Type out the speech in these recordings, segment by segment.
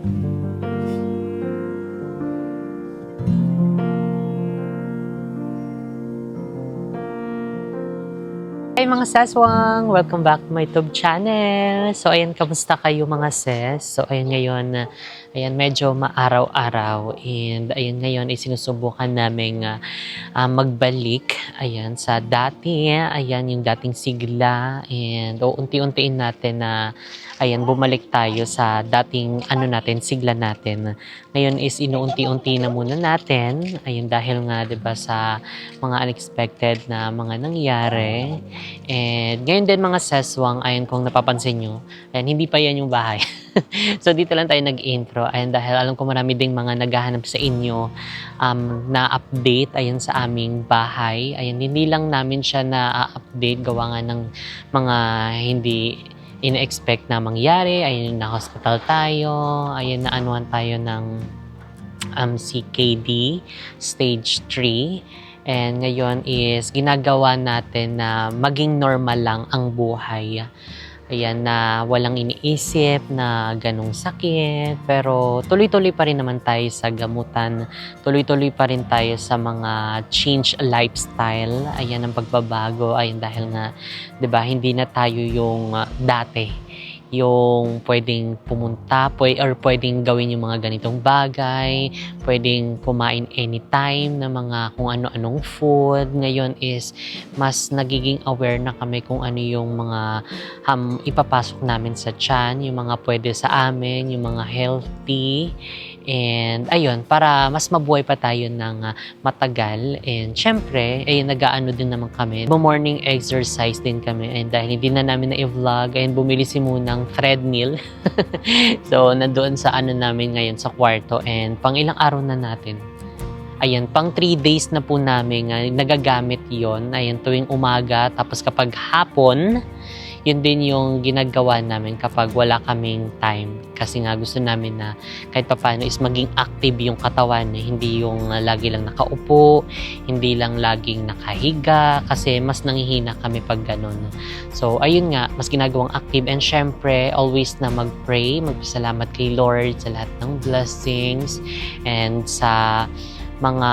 Hi mga seswang! Welcome back to my YouTube channel. So ayan, kamusta kayo mga ses? So ayan ngayon, ayan medyo maaraw-araw and ayan ngayon ay sinusubukan naming magbalik ayan sa dati, ayan yung dating sigla and unti-untiin natin na ayan bumalik tayo sa dating natin, sigla natin. Ngayon is inuunti-unti na muna natin, ayan dahil nga 'di ba sa mga unexpected na mga nangyari. And ngayon din mga seswang, ayan kung napapansin nyo, ayan, hindi pa yan yung bahay. So dito lang tayo nag-intro. Ayan, dahil alam ko marami ding mga naghahanap sa inyo na update ayan sa aming bahay. Ayan, hindi lang namin siya na-update gawa nga ng mga hindi ina-expect na mangyari. Ayan, na-hospital tayo. Ayan, naanuhan tayo ng CKD stage 3. And ngayon is ginagawa natin na maging normal lang ang buhay. Ayan, na walang iniisip na ganong sakit. Pero tuloy-tuloy pa rin naman tayo sa gamutan. Tuloy-tuloy pa rin tayo sa mga change lifestyle. Ayan ang pagbabago. Ayan dahil nga, 'di ba, hindi na tayo yung dati. Yung pwedeng pumunta or pwedeng gawin yung mga ganitong bagay, pwedeng kumain anytime na mga kung ano-anong food. Ngayon is mas nagiging aware na kami kung ano yung mga ipapasok namin sa tiyan, yung mga pwede sa amin, yung mga healthy. And ayun, para mas mabuhay pa tayo ng matagal. And syempre, ay nag-aano din naman kami. Morning exercise din kami. And dahil hindi na namin na-vlog, and bumili si Munang treadmill. So, nandoon sa namin ngayon sa kwarto. And pang ilang araw na natin. Ayan, pang 3 days na po namin nagagamit yon. Ayan, tuwing umaga. Tapos kapag hapon, yun din yung ginagawa namin kapag wala kaming time. Kasi nga gusto namin na kahit paano is maging active yung katawan. Hindi yung lagi lang nakaupo, hindi lang laging nakahiga. Kasi mas nangihina kami pag ganun. So, ayun nga, mas ginagawang active. And syempre, always na mag-pray, magpasalamat kay Lord sa lahat ng blessings. And sa mga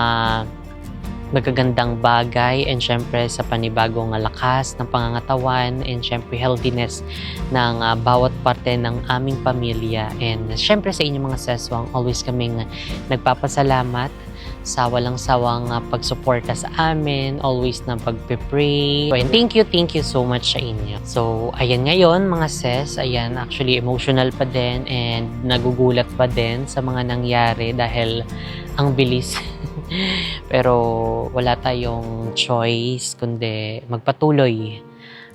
magagandang bagay and syempre sa panibagong lakas ng pangangatawan and syempre healthiness ng bawat parte ng aming pamilya. And syempre sa inyong mga seswang, always kaming nagpapasalamat sa walang sawang pagsuporta sa amin, always na pagpe-pray. And thank you so much sa inyo. So, ayan ngayon mga ses, ayan actually emotional pa din and nagugulat pa din sa mga nangyari dahil ang bilis. Pero wala tayong choice kundi magpatuloy.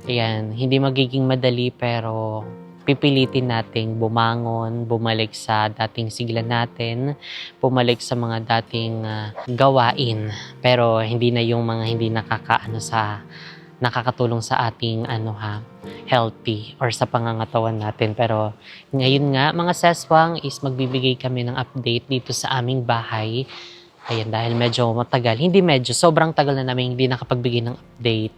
Ayan, hindi magiging madali pero pipilitin nating bumangon, bumalik sa dating sigla natin, bumalik sa mga dating gawain. Pero hindi na yung mga hindi nakakatulong sa ating healthy or sa pangangatawan natin. Pero ngayon nga mga seswang is magbibigay kami ng update dito sa aming bahay. Ayan, dahil medyo matagal, sobrang tagal na namin hindi nakapagbigay ng update.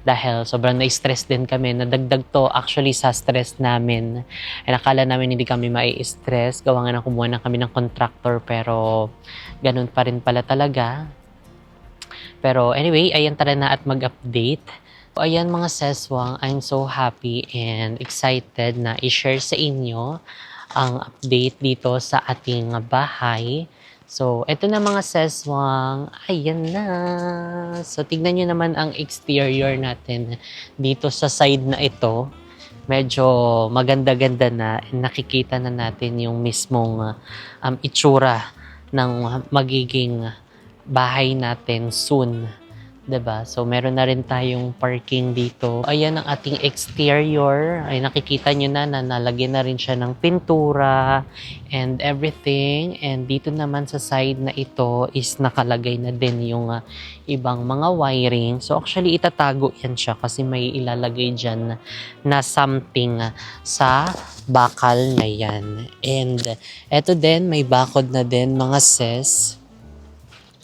Dahil sobrang na-stress din kami, nadagdag to actually sa stress namin. Ay nakala namin hindi kami mai-stress, gawa nga na kumuha na kami ng contractor, pero ganun pa rin pala talaga. Pero anyway, ayan tara na at mag-update. Ayan mga seswang, I'm so happy and excited na i-share sa inyo ang update dito sa ating bahay. So, eto na mga seswang, ayan na. So, tignan nyo naman ang exterior natin dito sa side na ito. Medyo maganda-ganda na. Nakikita na natin yung mismong itsura ng magiging bahay natin soon. 'Di ba? So, meron na rin tayong parking dito. Ayan ang ating exterior. Ay, nakikita nyo na nalagyan na rin siya ng pintura and everything. And dito naman sa side na ito is nakalagay na din yung ibang mga wiring. So, actually, itatago yan siya kasi may ilalagay dyan na something sa bakal na yan. And eto din, may bakod na din mga ses.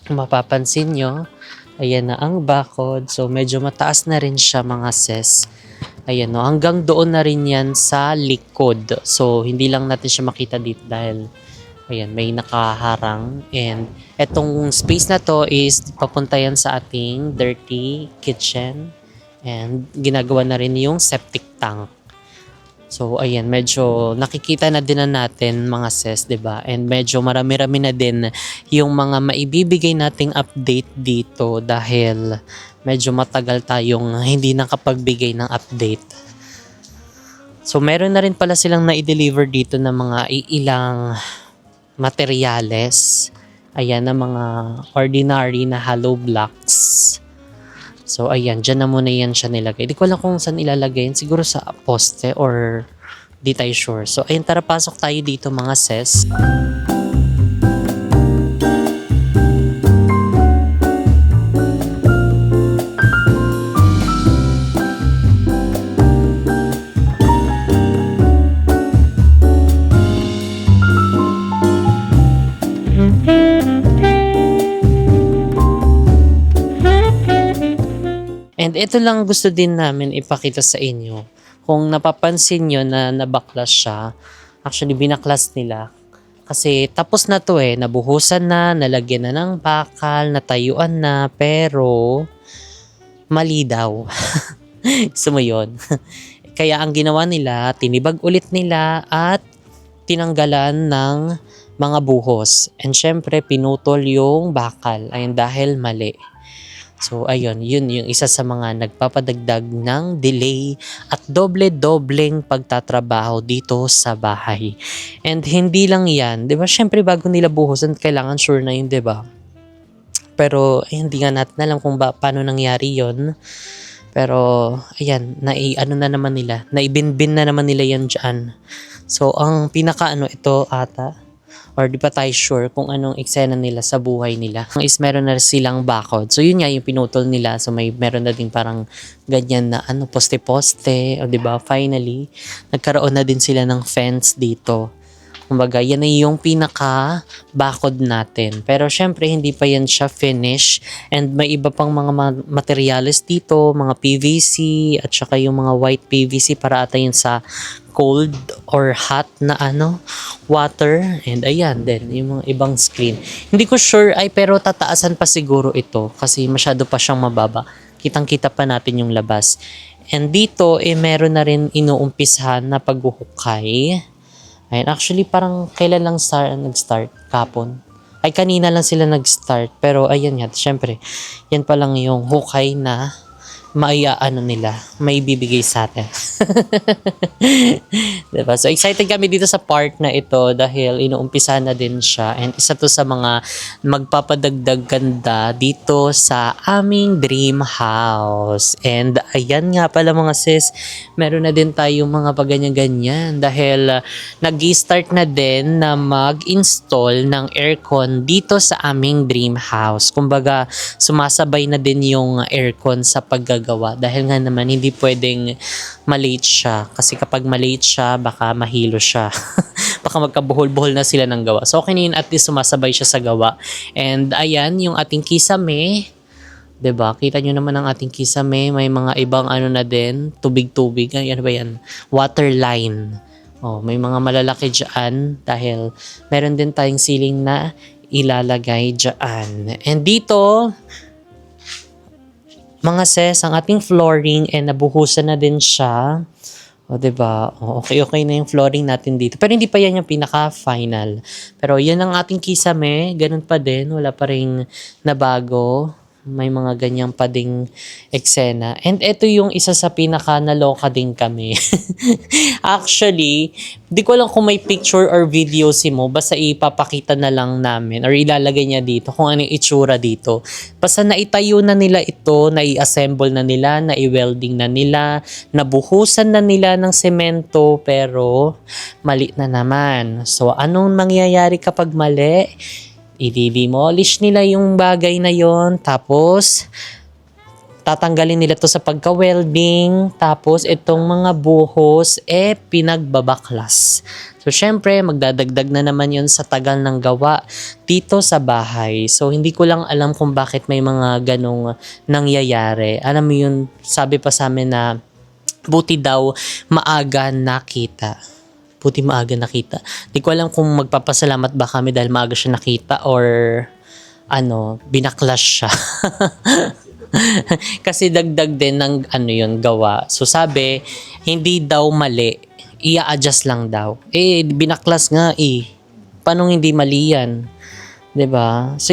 Mapapansin nyo, ayan na ang bakod. So, medyo mataas na rin siya mga ses. Ayan no, hanggang doon na rin yan sa likod. So, hindi lang natin siya makita dito dahil ayan, may nakaharang. And etong space na to is papunta yan sa ating dirty kitchen. And ginagawa na rin yung septic tank. So, ayan, medyo nakikita na din na natin mga sis, 'di ba? And medyo marami-rami na din yung mga maibibigay nating update dito dahil medyo matagal tayong hindi nakapagbigay ng update. So, meron na rin pala silang na-deliver dito ng mga ilang materyales. Ayan, na mga ordinary na hollow blocks. So, ayan, dyan na muna yan siya nilagay. Di ko alam kung saan ilalagay. Siguro sa poste or di tayo sure. So, ayun, tara pasok tayo dito mga sis. And ito lang gusto din namin ipakita sa inyo. Kung napapansin nyo na nabaklas siya, actually binaklas nila. Kasi tapos na to nabuhusan na, nalagyan na ng bakal, natayuan na, pero mali daw. Gusto mo yun? Kaya ang ginawa nila, tinibag ulit nila at tinanggalan ng mga buhos. And syempre, pinutol yung bakal. Ayun, dahil mali. So, ayun, yun yung isa sa mga nagpapadagdag ng delay at doble-dobleng pagtatrabaho dito sa bahay. And hindi lang yan, di ba? Syempre, bago nila buhusan, kailangan sure na yun, di ba? Pero, hindi nga natin alam kung paano nangyari yon. Pero, ayan, ano na naman nila, naibinbin na naman nila yan dyan. So, ang ito ata, or di pa tayo sure kung anong eksena nila sa buhay nila. Is meron na silang bakod. So yun nga yung pinutol nila. So meron na din parang ganyan na poste-poste. O di ba finally, nagkaroon na din sila ng fence dito. Kumbaga, yan ay yung pinaka bakod natin. Pero syempre, hindi pa yan siya finish. And may iba pang mga materials dito, mga PVC, at saka yung mga white PVC para ata yun sa cold or hot na water. And ayan din, yung mga ibang screen. Hindi ko sure, pero tataasan pa siguro ito kasi masyado pa siyang mababa. Kitang-kita pa natin yung labas. And dito, meron na rin inuumpisahan na paghuhukay. Ayun, actually parang kailan lang nag-start? Kapon. Ay, kanina lang sila nag-start. Pero ayan nga, syempre, yan pa lang yung hukay na nila, may bibigay sa atin. Diba? So, excited kami dito sa part na ito dahil inuumpisa na din siya. And isa to sa mga magpapadagdag ganda dito sa aming dream house. And ayan nga pala mga sis, meron na din tayong mga paganyan-ganyan dahil nag-start na din na mag-install ng aircon dito sa aming dream house. Kumbaga, sumasabay na din yung aircon sa paggagawa dahil nga naman hindi pwedeng malate siya kasi kapag malate siya baka mahilo siya. Baka magkabuhol-buhol na sila ng gawa. So okay na yun, at least sumasabay siya sa gawa. And ayan yung ating kisame. 'Di ba? Kita nyo naman ang ating kisame, may mga ibang na din, tubig-tubig. Ano ba yan? Water line. Oh, may mga malalaki diyan dahil meron din tayong ceiling na ilalagay diyan. And dito mga sis, ang ating flooring nabuhusan na din siya. O, diba? O, okay na yung flooring natin dito. Pero hindi pa yan yung pinaka-final. Pero yan ang ating kisame. Ganun pa din. Wala pa rin nabago. May mga ganyang pa ding eksena. And ito yung isa sa pinaka-naloka din kami. Actually, di ko alam kung may picture or video si Mo. Basta ipapakita na lang namin or ilalagay niya dito kung ano yung itsura dito. Basta naitayo na nila ito, nai-assemble na nila, nai-welding na nila, nabuhusan na nila ng semento, pero mali na naman. So, anong mangyayari kapag mali? I-demolish nila yung bagay na yon, tapos tatanggalin nila to sa pagka-welding, tapos itong mga buhos pinagbabaklas. So syempre magdadagdag na naman yon sa tagal ng gawa dito sa bahay. So hindi ko lang alam kung bakit may mga ganong nangyayari. Alam mo yun, sabi pa sa amin na Buti daw maaga nakita. Buti maaga nakita. Di ko alam kung magpapasalamat ba kami dahil maaga siya nakita or binaklas siya. Kasi dagdag din ng yun, gawa. So sabi, hindi daw mali. Ia-adjust lang daw. Binaklas nga Paano hindi mali yan? 'Di ba? So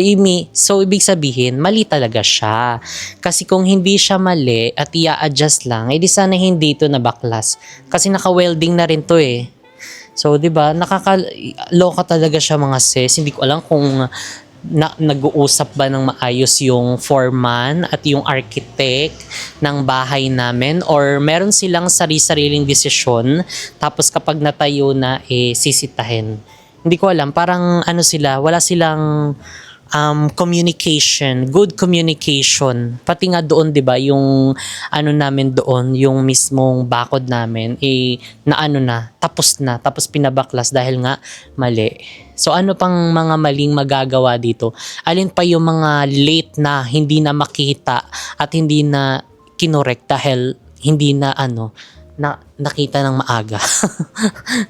ibig sabihin, mali talaga siya. Kasi kung hindi siya mali at ia-adjust lang, edi sana hindi ito nabaklas. Kasi naka-welding na rin to So 'di ba, nakakaloka talaga siya mga sis. Hindi ko alam kung nag-uusap ba ng maayos yung foreman at yung architect ng bahay namin or meron silang sari-sariling desisyon tapos kapag natayo na sisitahin. Hindi ko alam, parang wala silang good communication. Pati nga doon, 'di ba, yung namin doon, yung mismong bakod namin tapos pinabaklas dahil nga mali. So ano pang mga maling magagawa dito? Alin pa yung mga late na hindi na makita at hindi na kinorek dahil hindi na nakita ng maaga.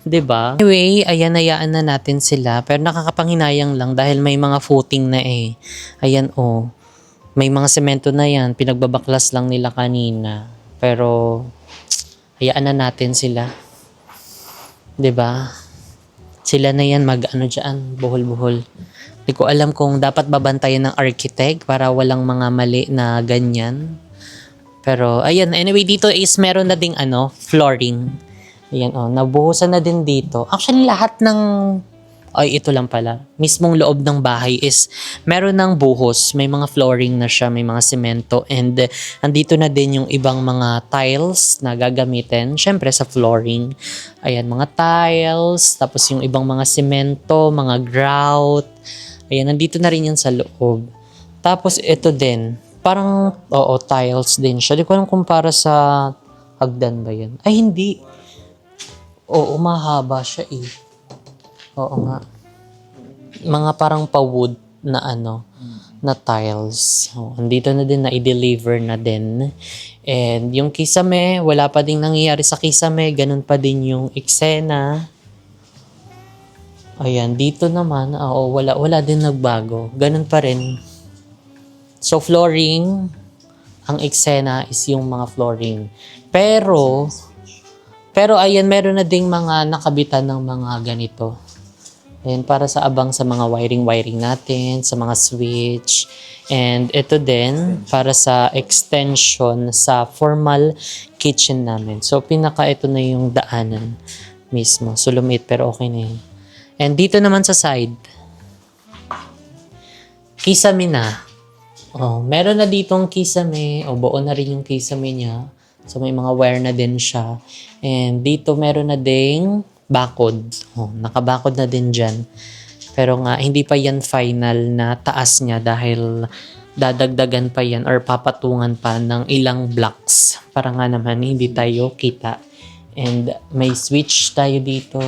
'Di ba? Anyway, ayan, hayaan na natin sila. Pero nakakapanghinayang lang dahil may mga footing na Ayan may mga semento na yan. Pinagbabaklas lang nila kanina. Pero hayaan na natin sila. 'Di ba? Sila na yan dyan, buhol-buhol. Hindi ko alam kung dapat babantayan ng architect para walang mga mali na ganyan. Pero, ayan, anyway, dito is meron na ding flooring. Ayan, nabuhusan na din dito. Actually, lahat ng, ito lang pala. Mismong loob ng bahay is meron ng buhos. May mga flooring na siya, may mga semento. And, andito na din yung ibang mga tiles na gagamitin. Syempre, sa flooring. Ayan, mga tiles. Tapos yung ibang mga semento, mga grout. Ayan, nandito na rin yan sa loob. Tapos, ito din. Parang, tiles din siya. Di ko alam kung para sa hagdan ba yan. Ay, hindi. Oo, mahaba siya Oo nga. Mga parang pa-wood na na tiles. Andito na din, na i-deliver na din. And yung kisame, wala pa ding nangyayari sa kisame. Ganun pa din yung eksena. Ayan, dito naman, wala din nagbago. Ganun pa rin. So, flooring, ang eksena is yung mga flooring. Pero ayan, meron na ding mga nakabitan ng mga ganito. Ayan, para sa abang sa mga wiring natin, sa mga switch. And ito din, para sa extension sa formal kitchen namin. So, ito na yung daanan mismo. So, lumit, pero okay na yun. And dito naman sa side, kisame na. Meron na ditong kisame. Buo na rin yung kisame niya. So, may mga wire na din siya. And dito meron na ding bakod. Nakabakod na din dyan. Pero nga, hindi pa yan final na taas niya dahil dadagdagan pa yan or papatungan pa ng ilang blocks. Para nga naman, hindi tayo kita. And may switch tayo dito.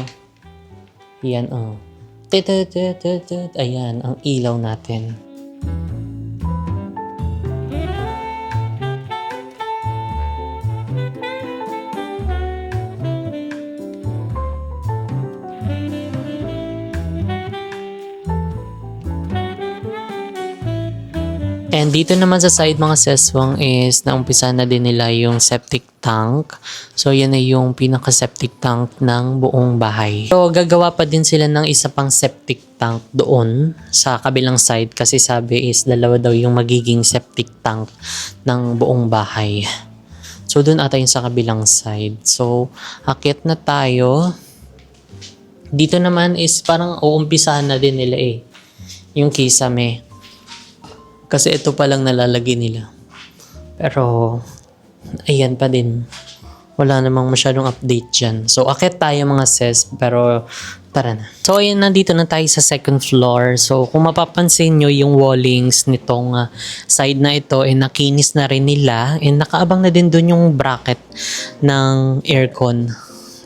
Yan, Ayan, ang ilaw natin. And dito naman sa side mga seswang is naumpisa na din nila yung septic tank. So yan na yung pinaka-septic tank ng buong bahay. So gagawa pa din sila ng isa pang septic tank doon sa kabilang side kasi sabi is dalawa daw yung magiging septic tank ng buong bahay. So doon ata yung sa kabilang side. So akyat na tayo. Dito naman is parang uumpisahan na din nila yung kisame. Kasi ito pa lang nalalagay nila. Pero, ayan pa din. Wala namang masyadong update dyan. So, akit tayo mga sis. Pero, tara na. So, ayan, nandito na tayo sa second floor. So, kung mapapansin nyo, yung wallings nitong side na ito, nakinis na rin nila. And nakaabang na din dun yung bracket ng aircon.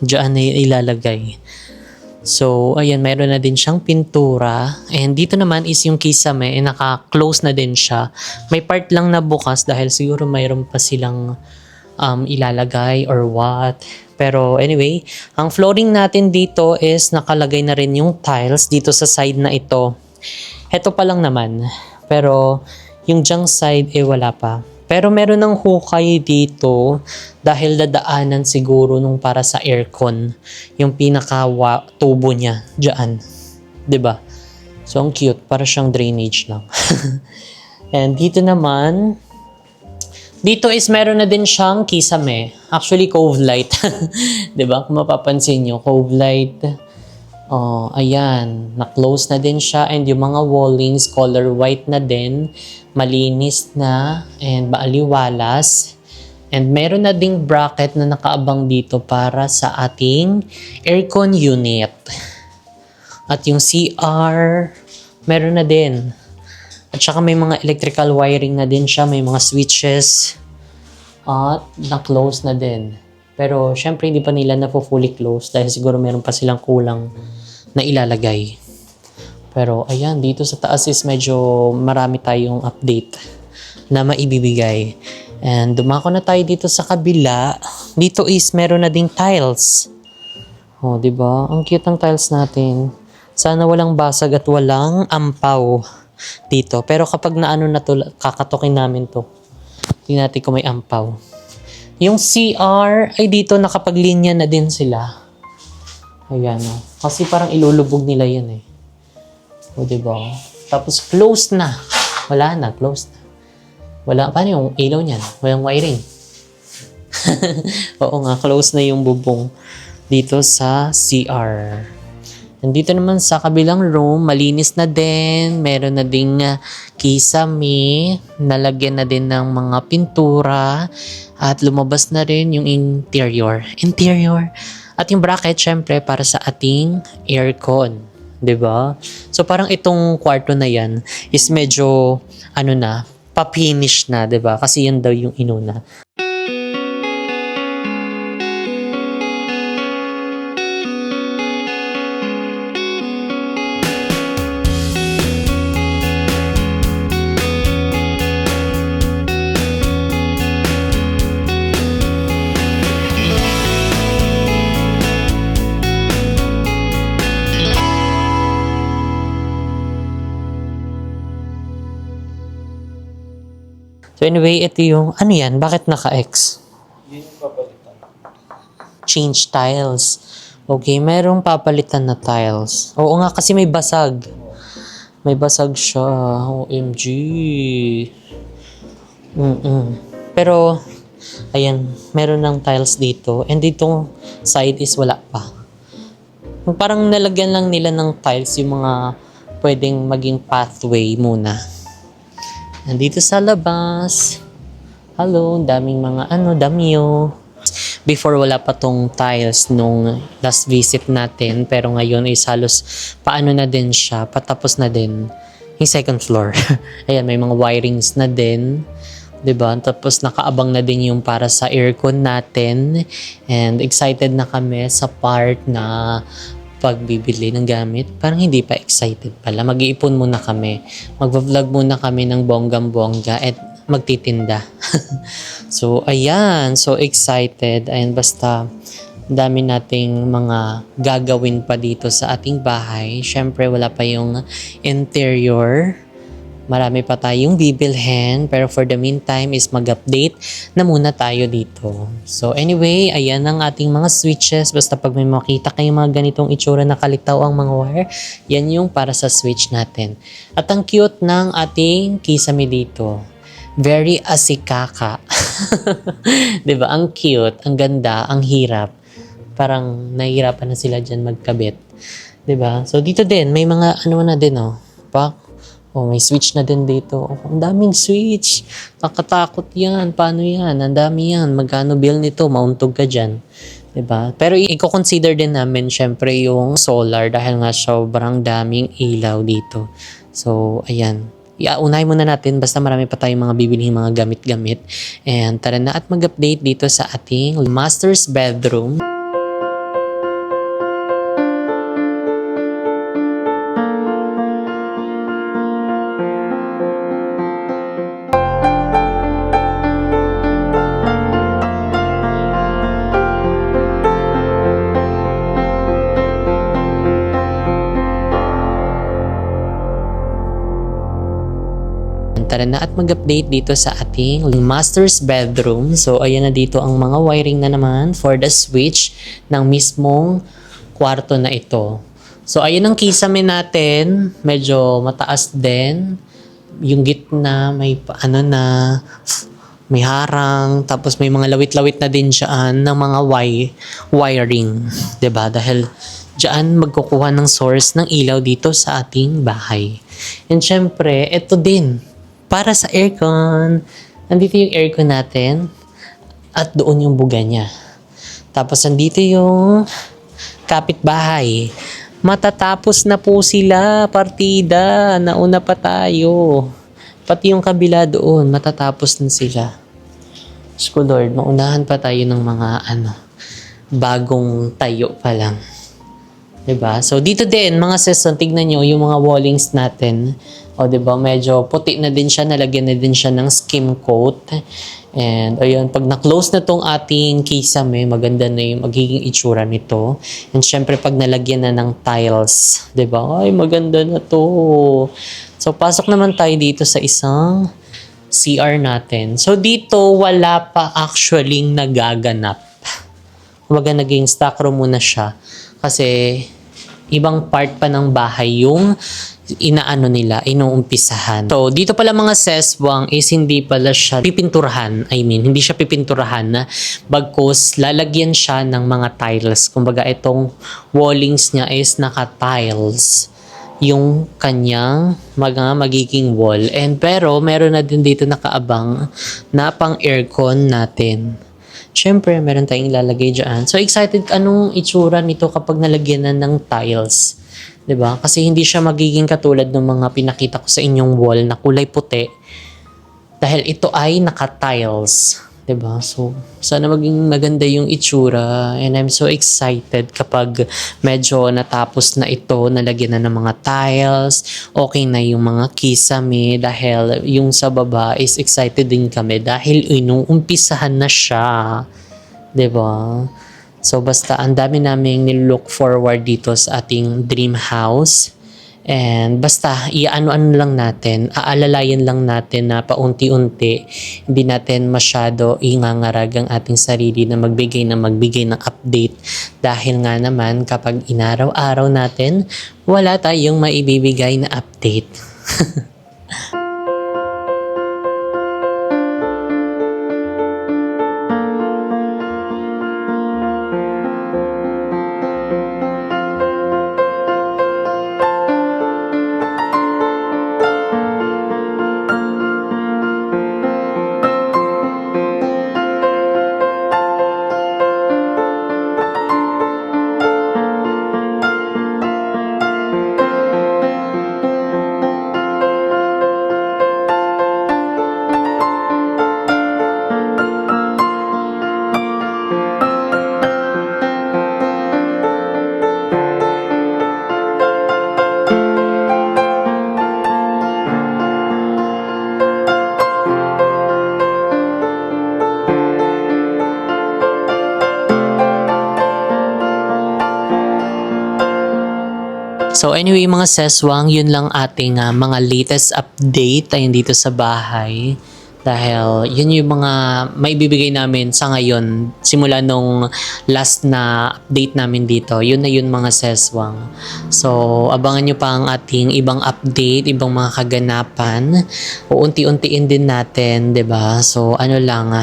Diyan na ilalagay. So, ayan, mayroon na din siyang pintura. And dito naman is yung kisame, naka-close na din siya. May part lang na bukas dahil siguro mayroon pa silang ilalagay or what. Pero anyway, ang flooring natin dito is nakalagay na rin yung tiles dito sa side na ito. Heto pa lang naman. Pero yung junk side wala pa. Pero meron ng hukay dito dahil dadaanan siguro nung para sa aircon. Yung pinaka tubo niya dyan. 'Di ba? So ang cute, para siyang drainage lang. And dito naman, dito is meron na din siyang kisame. Actually, cove light. 'Di ba? Kung mapapansin nyo, cove light. Oh, ayan. Na-close na din siya. And yung mga wallings, color white na din. Malinis na. And maaliwalas. And meron na ding bracket na nakaabang dito para sa ating aircon unit. At yung CR, meron na din. At saka may mga electrical wiring na din siya. May mga switches. At na-close na din. Pero syempre hindi pa nila na fully close dahil siguro meron pa silang kulang na ilalagay. Pero ayan, dito sa taas is medyo marami tayong update na maibibigay. And dumako na tayo dito sa kabila. Dito is meron na ding tiles. Oh, 'di ba? Ang cute ng tiles natin. Sana walang basag at walang ampaw dito. Pero kapag naano na to, kakatukin namin to. Tingnan natin kung may ampaw. Yung CR ay dito nakapaglinya na din sila. Ayan o. Kasi parang ilulubog nila yan eh. O diba? Tapos closed na. Wala na, closed na. Wala, paano yung ilaw niyan? Walang wiring. Oo nga, closed na yung bubong dito sa CR. Nandito naman sa kabilang room, malinis na din. Meron na ding kisame. Nalagyan na din ng mga pintura. At lumabas na rin yung interior. At yung bracket, syempre, para sa ating aircon. 'Di ba? So, parang itong kwarto na yan is medyo, pa-finish na, 'di ba? Kasi yan daw yung inuna. So anyway, ito yung, ano yan? Bakit naka-X? Yun yung papalitan. Change tiles. Okay, merong papalitan na tiles. Oo nga, kasi may basag. May basag siya. OMG. Pero, ayan, meron ng tiles dito. And ditong side is wala pa. Parang nalagyan lang nila ng tiles yung mga pwedeng maging pathway muna. Nandito sa labas. Hello, daming mga damyo. Before wala pa tong tiles nung last visit natin. Pero ngayon is halos paano na din siya. Patapos na din yung second floor. Ayan, may mga wirings na din. 'Di ba? Tapos nakaabang na din yung para sa aircon natin. And excited na kami sa part na pagbibili ng gamit. Parang hindi pa excited pala. Mag-iipon muna kami. Mag-vlog muna kami ng bonggang-bongga at magtitinda. So, ayan. So excited. Ayan, basta dami nating mga gagawin pa dito sa ating bahay. Syempre, wala pa yung interior. Marami pa tayong bibilhin, pero for the meantime is mag-update na muna tayo dito. So anyway, ayan ang ating mga switches. Basta pag may makita kayong mga ganitong itsura na kalitaw ang mga wire, yan yung para sa switch natin. At ang cute ng ating kisame dito. Very asikaka. 'Di ba? Ang cute, ang ganda, ang hirap. Parang nahihirapan na sila dyan magkabit. 'Di ba? So dito din, may mga na din Pak. Oh, may switch na din dito. Oh, ang daming switch. Nakatakot yan. Paano yan? Ang dami yan. Magkano bill nito? Mauntog ka dyan. 'Di ba? Pero i-consider din namin syempre yung solar dahil nga sobrang daming ilaw dito. So, ayan. Iaunahin muna natin basta marami pa tayong mga bibilihing mga gamit-gamit. And tara na at mag-update dito sa ating master's bedroom. tara na at mag-update dito sa ating master's bedroom. So, ayan na dito ang mga wiring na naman for the switch ng mismong kwarto na ito. So, ayun ang kisame natin. Medyo mataas din. Yung gitna, may harang. Tapos may mga lawit-lawit na din dyan ng mga wiring. 'Di ba? Dahil dyan magkukuha ng source ng ilaw dito sa ating bahay. And syempre, ito din. Para sa aircon. Nandito yung aircon natin. At doon yung buga niya. Tapos nandito yung kapitbahay. Matatapos na po sila, partida. Nauna pa tayo. Pati yung kabila doon, matatapos na sila. Diyos ko Lord, maunahan pa tayo ng mga bagong tayo pa lang. Diba? So, dito din, mga season, tignan nyo yung mga wallings natin. O, diba? Medyo puti na din siya. Nalagyan na din siya ng skim coat. And, ayun, pag na-close na tong ating kisame, maganda na yung magiging itsura nito. And, syempre, pag nalagyan na ng tiles, diba? Ay, maganda na to. So, pasok naman tayo dito sa isang CR natin. So, dito, wala pa actually nagaganap. Kumbaga, naging stock room muna siya. Kasi, ibang part pa ng bahay yung inuumpisahan. So, dito pala mga seswang is hindi pala siya pipinturahan. Hindi siya pipinturahan. Bagkus, lalagyan siya ng mga tiles. Kumbaga, itong wallings niya is naka-tiles yung kanyang magiging wall. Pero, meron na din dito nakaabang na pang aircon natin. Siyempre, meron tayong ilalagay dyan. So, excited anong itsura nito kapag nalagyan na ng tiles. 'Di ba? Kasi hindi siya magiging katulad ng mga pinakita ko sa inyong wall na kulay puti. Dahil ito ay naka-tiles. 'Di ba? So, sana maging maganda yung itsura. And I'm so excited kapag medyo natapos na ito, nalagyan na ng mga tiles, okay na yung mga kisame, dahil yung sa baba is excited din kami dahil inuumpisahan na siya. 'Di ba? So, basta ang dami naming nilook forward dito sa ating dream house. And basta, iaano-ano lang natin, aalalayan lang natin na paunti-unti. Hindi natin masyado ingangarag ang ating sarili na magbigay ng update. Dahil nga naman, kapag inaraw-araw natin, wala tayong maibibigay na update. So anyway mga seswang, yun lang ating mga latest update ayun dito sa bahay. Dahil yun yung mga maibibigay namin sa ngayon simula nung last na update namin dito. Yun na yun mga seswang. So abangan nyo pa ang ating ibang update, ibang mga kaganapan. Uunti-untiin din natin, 'di ba? So ano lang,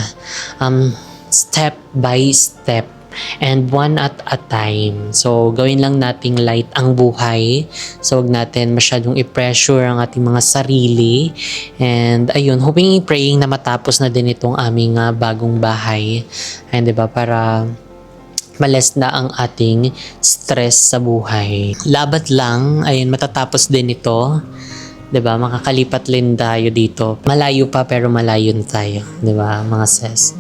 step by step. And one at a time. So, gawin lang nating light ang buhay. So, wag natin masyadong i-pressure ang ating mga sarili. And, ayun, hoping praying na matapos na din itong aming bagong bahay. And, diba, para malas na ang ating stress sa buhay. Labat lang, ayun, matatapos din ito. 'Di ba? Makakalipat din tayo dito. Malayo pa pero malayo na tayo, 'di ba, mga ses?